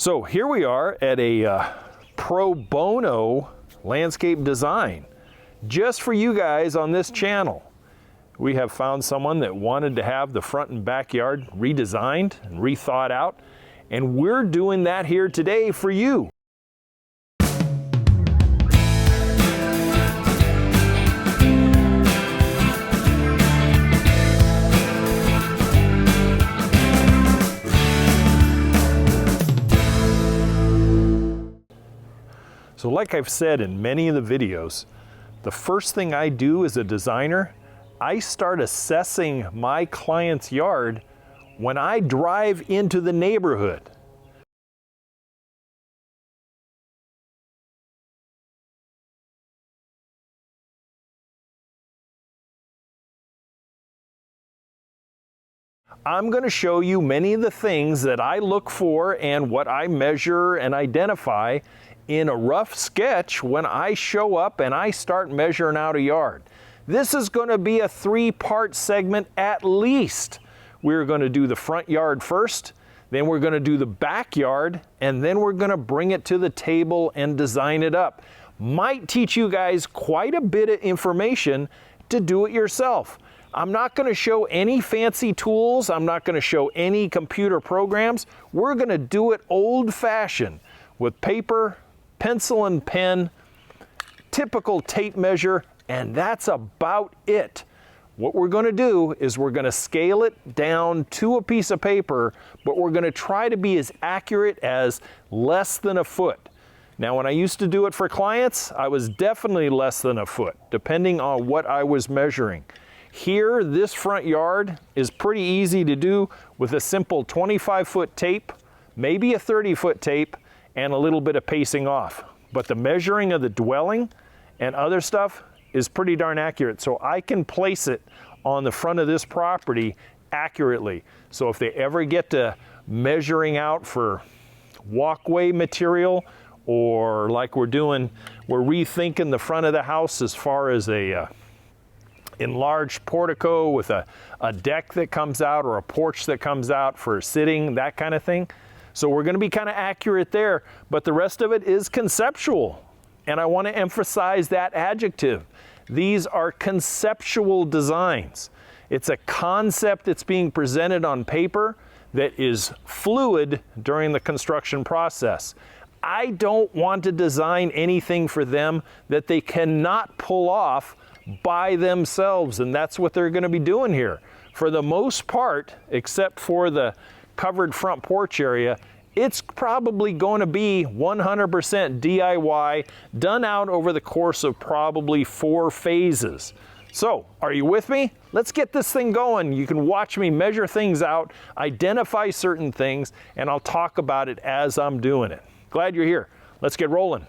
So here we are at a pro bono landscape design just for you guys on this channel. We have found someone that wanted to have the front and backyard redesigned and rethought out, and we're doing that here today for you. So like I've said in many of the videos, the first thing I do as a designer, I start assessing my client's yard when I drive into the neighborhood. I'm going to show you many of the things that I look for and what I measure and identify in a rough sketch when I show up and I start measuring out a yard. This is going to be a three-part segment at least. We're going to do the front yard first, then we're going to do the backyard, and then we're going to bring it to the table and design it up. Might teach you guys quite a bit of information to do it yourself. I'm not going to show any fancy tools. I'm not going to show any computer programs. We're going to do it old-fashioned with paper, pencil and pen, typical tape measure, and that's about it. What we're going to do is we're going to scale it down to a piece of paper, but we're going to try to be as accurate as less than a foot. Now, when I used to do it for clients, I was definitely less than a foot, depending on what I was measuring. Here, this front yard is pretty easy to do with a simple 25-foot tape, maybe a 30-foot tape, and a little bit of pacing off. But the measuring of the dwelling and other stuff is pretty darn accurate. So I can place it on the front of this property accurately. So if they ever get to measuring out for walkway material, or like we're rethinking the front of the house as far as a enlarged portico with a deck that comes out or a porch that comes out for sitting, that kind of thing. So we're going to be kind of accurate there, but the rest of it is conceptual. And I want to emphasize that adjective. These are conceptual designs. It's a concept that's being presented on paper that is fluid during the construction process. I don't want to design anything for them that they cannot pull off by themselves, and that's what they're going to be doing here. For the most part, except for the covered front porch area, it's probably going to be 100% DIY, done out over the course of probably 4 phases. So, are you with me? Let's get this thing going. You can watch me measure things out, identify certain things, and I'll talk about it as I'm doing it. Glad you're here. Let's get rolling.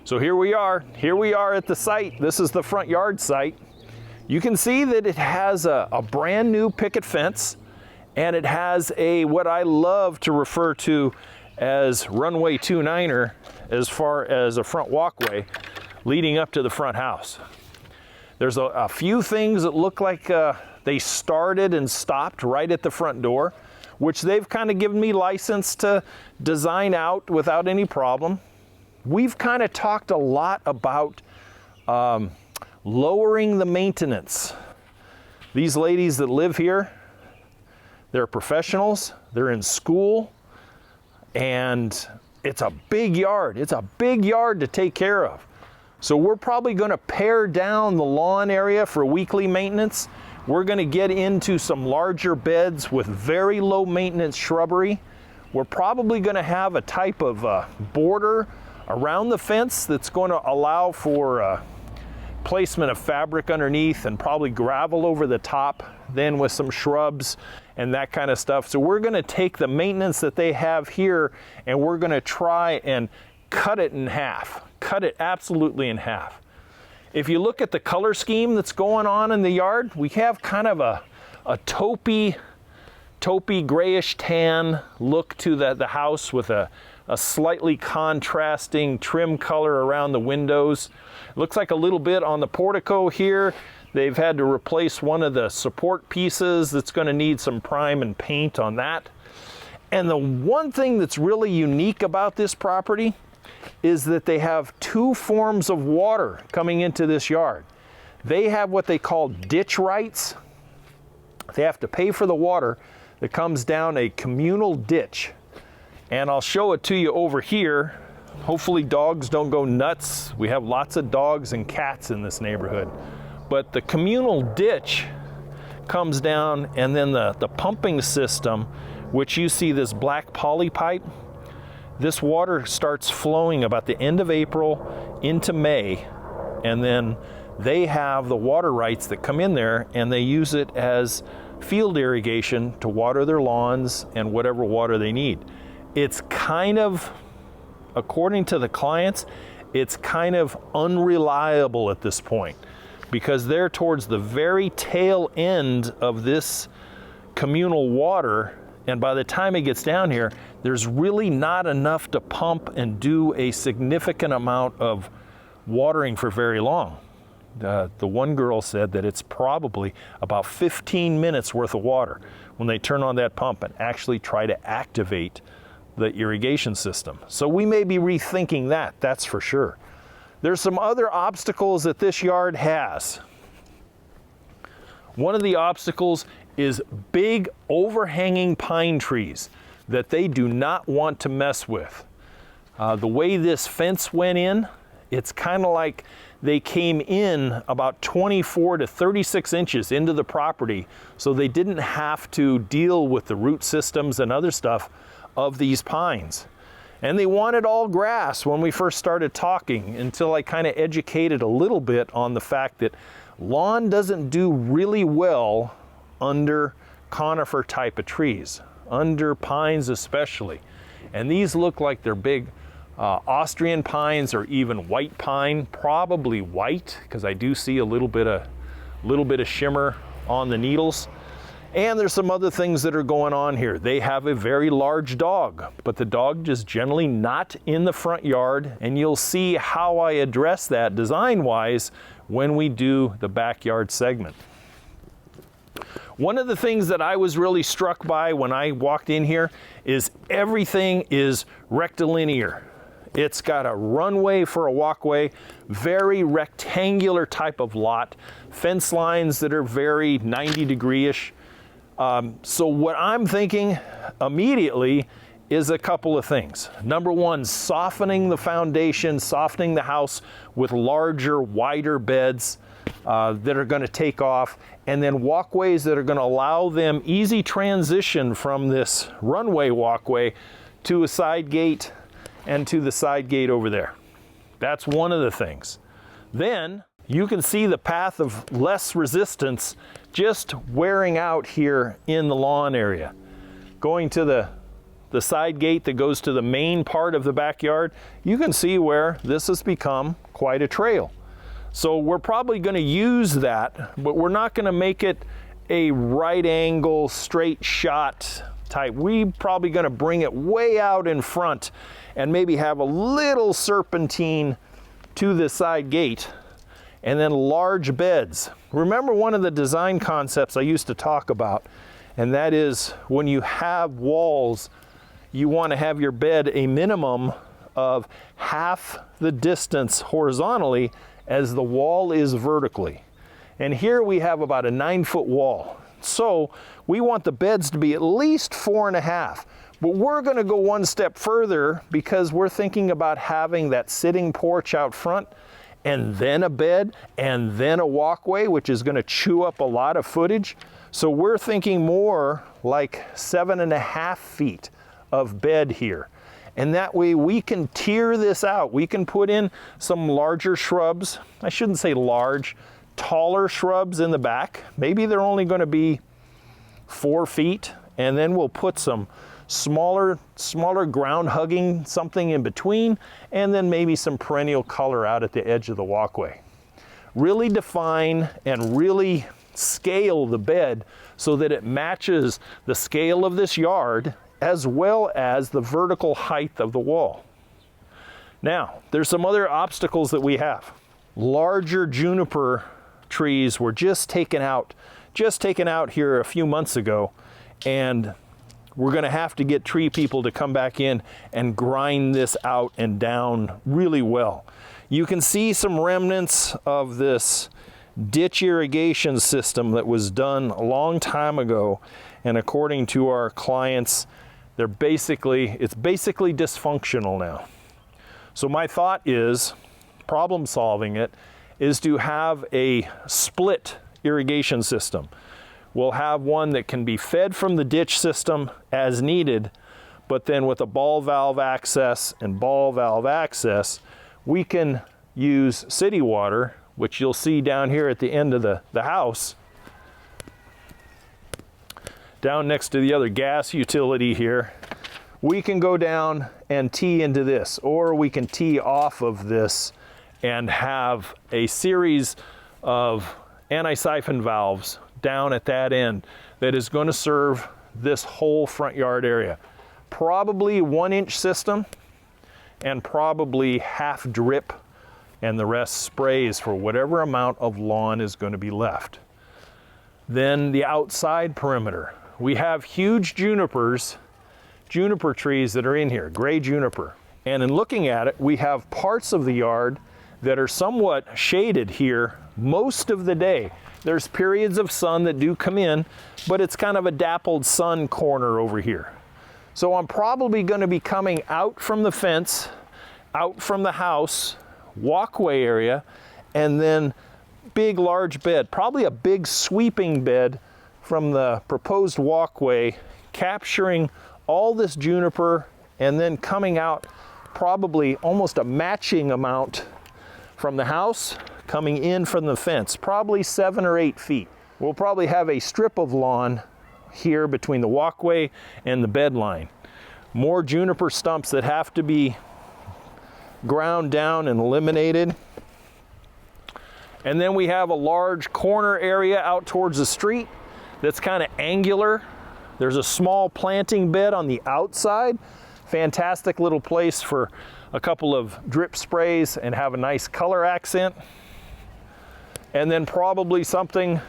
So here we are at the site. This is the front yard site. You can see that it has a brand new picket fence. and it has a, what I love to refer to as runway 29er, as far as a front walkway leading up to the front house. There's a few things that look like they started and stopped right at the front door, which they've kind of given me license to design out without any problem. We've kind of talked a lot about lowering the maintenance. These ladies that live here, they're professionals, they're in school, and it's a big yard. It's a big yard to take care of. So we're probably going to pare down the lawn area for weekly maintenance. We're going to get into some larger beds with very low maintenance shrubbery. We're probably going to have a type of border around the fence that's going to allow for placement of fabric underneath and probably gravel over the top, then with some shrubs and that kind of stuff. So we're going to take the maintenance that they have here and we're going to try and cut it in half. Cut it absolutely in half. If you look at the color scheme that's going on in the yard, we have kind of a taupey grayish tan look to the house with a slightly contrasting trim color around the windows. Looks like a little bit on the portico here. They've had to replace one of the support pieces that's going to need some prime and paint on that. And the one thing that's really unique about this property is that they have two forms of water coming into this yard. They have what they call ditch rights. They have to pay for the water that comes down a communal ditch. And I'll show it to you over here. Hopefully dogs don't go nuts. We have lots of dogs and cats in this neighborhood. But the communal ditch comes down, and then the pumping system, which you see this black poly pipe, this water starts flowing about the end of April into May, and then they have the water rights that come in there and they use it as field irrigation to water their lawns and whatever water they need. It's kind of, according to the clients, it's kind of unreliable at this point because they're towards the very tail end of this communal water, and by the time it gets down here, there's really not enough to pump and do a significant amount of watering for very long. The one girl said that it's probably about 15 minutes worth of water when they turn on that pump and actually try to activate the irrigation system. So we may be rethinking that, that's for sure. There's some other obstacles that this yard has. One of the obstacles is big overhanging pine trees that they do not want to mess with. The way this fence went in, it's kind of like they came in about 24 to 36 inches into the property, so they didn't have to deal with the root systems and other stuff of these pines. And they wanted all grass when we first started talking, until I kind of educated a little bit on the fact that lawn doesn't do really well under conifer type of trees, under pines especially. And these look like they're big Austrian pines or even white pine, probably white, because I do see a little bit of shimmer on the needles. And there's some other things that are going on here. They have a very large dog, but the dog is generally not in the front yard, and you'll see how I address that design-wise when we do the backyard segment. One of the things that I was really struck by when I walked in here is everything is rectilinear. It's got a runway for a walkway, very rectangular type of lot, fence lines that are very 90-degree-ish. So what I'm thinking immediately is a couple of things. Number one, softening the foundation, softening the house with larger, wider beds that are going to take off, and then walkways that are going to allow them easy transition from this runway walkway to a side gate and to the side gate over there. That's one of the things. Then you can see the path of less resistance just wearing out here in the lawn area. Going to the side gate that goes to the main part of the backyard, you can see where this has become quite a trail. So we're probably going to use that, but we're not going to make it a right angle, straight shot type. We're probably gonna bring it way out in front and maybe have a little serpentine to the side gate, and then large beds. Remember one of the design concepts I used to talk about, and that is when you have walls, you want to have your bed a minimum of half the distance horizontally as the wall is vertically. And here we have about a 9-foot wall. So we want the beds to be at least 4.5. But we're going to go one step further because we're thinking about having that sitting porch out front and then a bed and then a walkway, which is going to chew up a lot of footage. So we're thinking more like 7.5 feet of bed here. And that way we can tier this out. We can put in some larger shrubs. I shouldn't say large, taller shrubs in the back. Maybe they're only going to be 4 feet. And then we'll put some smaller ground hugging something in between, and then maybe some perennial color out at the edge of the walkway. Really define and really scale the bed so that it matches the scale of this yard as well as the vertical height of the wall. Now, there's some other obstacles that we have. Larger juniper trees were just taken out here a few months ago, and we're going to have to get tree people to come back in and grind this out and down really well. You can see some remnants of this ditch irrigation system that was done a long time ago, and according to our clients, it's basically dysfunctional now. So my thought is, problem solving it, is to have a split irrigation system. We'll have one that can be fed from the ditch system as needed, but then with a ball valve access and ball valve access, we can use city water, which you'll see down here at the end of the house, down next to the other gas utility here. We can go down and tee into this, or we can tee off of this and have a series of anti-siphon valves down at that end that is going to serve this whole front yard area. Probably 1-inch system and probably half drip, and the rest sprays for whatever amount of lawn is going to be left. Then the outside perimeter. We have huge juniper trees that are in here, gray juniper. And in looking at it, we have parts of the yard that are somewhat shaded here most of the day. There's periods of sun that do come in, but it's kind of a dappled sun corner over here. So I'm probably going to be coming out from the fence, out from the house, walkway area, and then big large bed, probably a big sweeping bed from the proposed walkway, capturing all this juniper and then coming out probably almost a matching amount from the house, coming in from the fence, probably 7 or 8 feet. We'll probably have a strip of lawn here between the walkway and the bed line. More juniper stumps that have to be ground down and eliminated. And then we have a large corner area out towards the street that's kind of angular. There's a small planting bed on the outside. Fantastic little place for a couple of drip sprays and have a nice color accent. And then probably something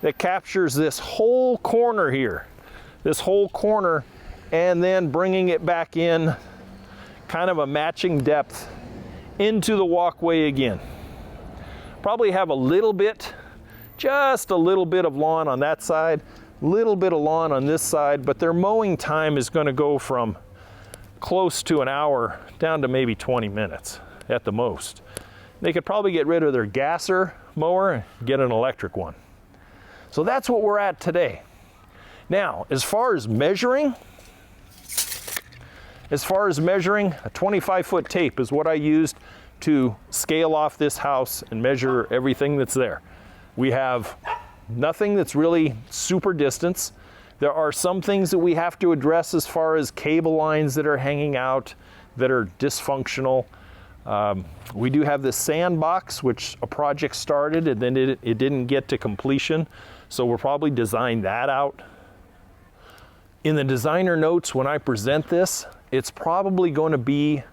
that captures this whole corner here, this whole corner, and then bringing it back in kind of a matching depth into the walkway again. Probably have a little bit, just a little bit of lawn on that side, little bit of lawn on this side, but their mowing time is going to go from close to an hour down to maybe 20 minutes at the most. They could probably get rid of their gasser mower and get an electric one. So that's what we're at today. Now, as far as measuring, a 25-foot tape is what I used to scale off this house and measure everything that's there. We have nothing that's really super distance. There are some things that we have to address as far as cable lines that are hanging out that are dysfunctional. We do have this sandbox, which a project started and then it didn't get to completion. So we'll probably design that out. In the designer notes, when I present this, it's probably going to be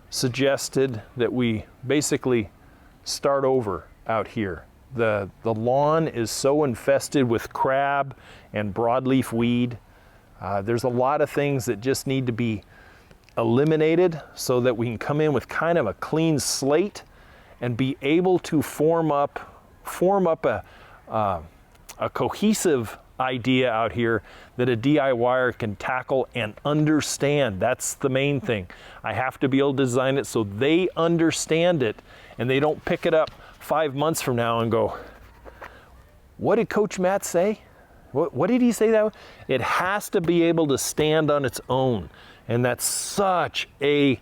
suggested that we basically start over out here. The lawn is so infested with crab and broadleaf weed. There's a lot of things that just need to be eliminated so that we can come in with kind of a clean slate and be able to form up a cohesive idea out here that a DIYer can tackle and understand. That's the main thing. I have to be able to design it so they understand it and they don't pick it up 5 months from now and go, what did Coach Matt say? What did he say that? It has to be able to stand on its own. And that's such a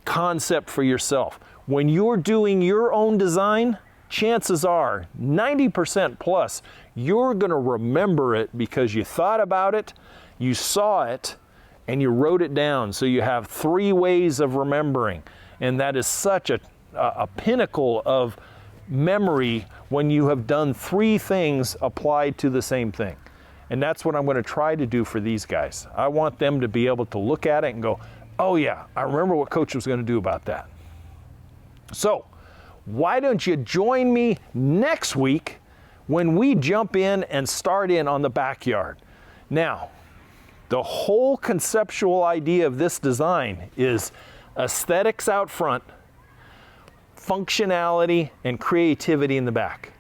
concept for yourself. When you're doing your own design, chances are 90% plus you're going to remember it because you thought about it, you saw it, and you wrote it down. So you have 3 ways of remembering, and that is such a pinnacle of memory when you have done 3 things applied to the same thing. And that's what I'm going to try to do for these guys. I want them to be able to look at it and go, oh yeah, I remember what Coach was going to do about that. So why don't you join me next week when we jump in and start in on the backyard. Now, the whole conceptual idea of this design is aesthetics out front, functionality and creativity in the back.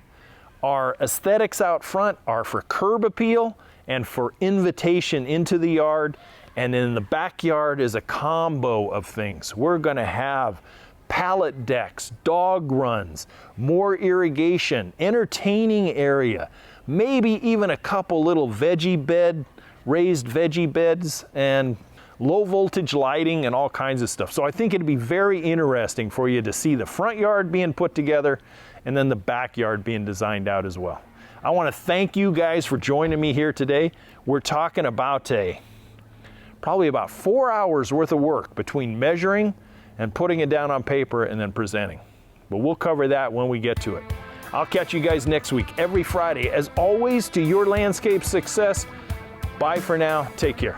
Our aesthetics out front are for curb appeal and for invitation into the yard, and in the backyard is a combo of things. We're going to have pallet decks, dog runs, more irrigation, entertaining area, maybe even a couple little raised veggie beds, and low voltage lighting and all kinds of stuff. So I think it'd be very interesting for you to see the front yard being put together and then the backyard being designed out as well. I want to thank you guys for joining me here today. We're talking about probably about 4 hours worth of work between measuring and putting it down on paper and then presenting. But we'll cover that when we get to it. I'll catch you guys next week, every Friday. As always, to your landscape success. Bye for now. Take care.